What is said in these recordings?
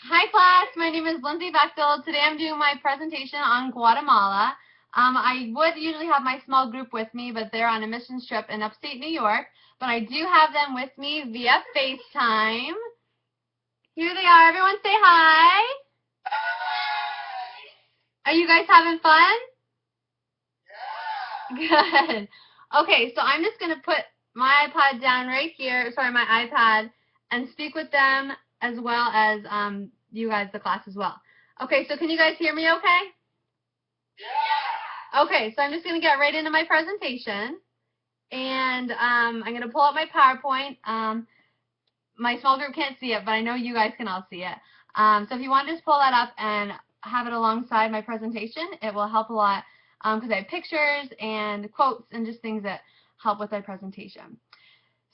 Hi class, my name is Lindsay Bechtel. Today I'm doing my presentation on Guatemala. I would usually have my small group with me, but they're on a missions trip in upstate New York. But I do have them with me via FaceTime. Here they are. Everyone say hi. Are you guys having fun? Yeah. Good. Okay, so I'm just going to put my iPad down right here, my iPad, and speak with them as well as you guys, the class as well. Okay, so can you guys hear me okay? Yeah. Okay, so I'm just going to get right into my presentation. And I'm going to pull up my PowerPoint. My small group can't see it, but I know you guys can all see it. So if you want to just pull that up and have it alongside my presentation, it will help a lot because I have pictures and quotes and just things that help with my presentation.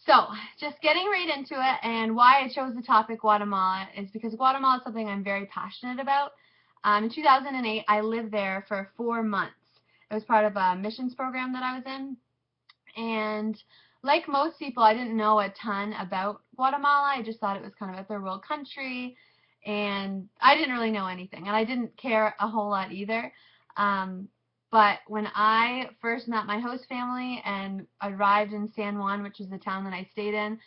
So just getting right into it, and why I chose the topic Guatemala is because Guatemala is something I'm very passionate about. In 2008, I lived there for 4 months. It was part of a missions program that I was in, and like most people, I didn't know a ton about Guatemala. I just thought it was kind of a third world country, and I didn't really know anything, and I didn't care a whole lot either. But when I first met my host family and arrived in San Juan, which is the town that I stayed in,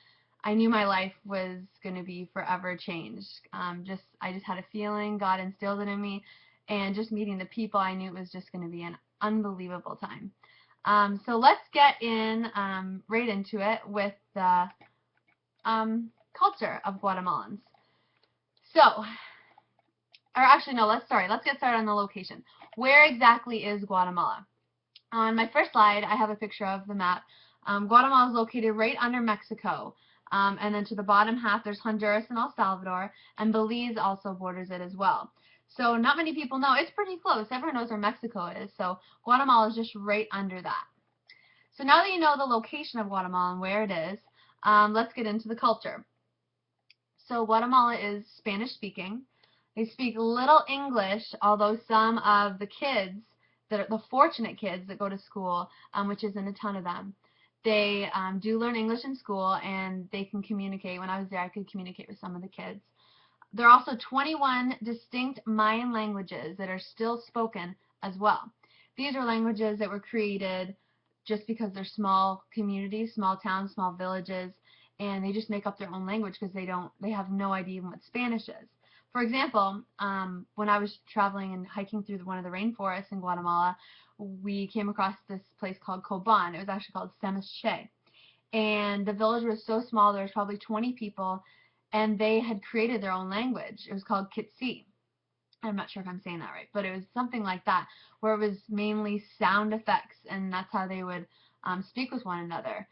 I knew my life was going to be forever changed. I just had a feeling, God instilled it in me, and just meeting the people, I knew it was just going to be an unbelievable time. So let's get right into it with the culture of Guatemalans. So, or actually no, let's get started on the location. Where exactly is Guatemala? On my first slide, I have a picture of the map. Guatemala is located right under Mexico. And then to the bottom half, there's Honduras and El Salvador, and Belize also borders it as well. So not many people know. It's pretty close. Everyone knows where Mexico is. So Guatemala is just right under that. So now that you know the location of Guatemala and where it is, let's get into the culture. So Guatemala is Spanish speaking. They speak little English, although some of the kids, the fortunate kids that go to school, which isn't a ton of them, they do learn English in school and they can communicate. When I was there, I could communicate with some of the kids. There are also 21 distinct Mayan languages that are still spoken as well. These are languages that were created just because they're small communities, small towns, small villages, and they just make up their own language because they have no idea even what Spanish is. For example, when I was traveling and hiking through one of the rainforests in Guatemala, we came across this place called Coban. It was actually called Semiche. And the village was so small, there was probably 20 people, and they had created their own language. It was called Kitsi. I'm not sure if I'm saying that right, but it was something like that, where it was mainly sound effects, and that's how they would speak with one another.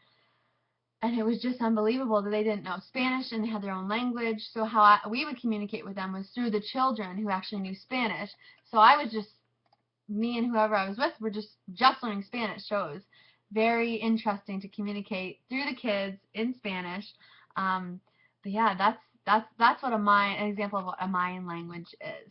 And it was just unbelievable that they didn't know Spanish and they had their own language. So how we would communicate with them was through the children who actually knew Spanish. So me and whoever I was with were just learning Spanish. So it was very interesting to communicate through the kids in Spanish. But yeah, that's what an example of what a Mayan language is.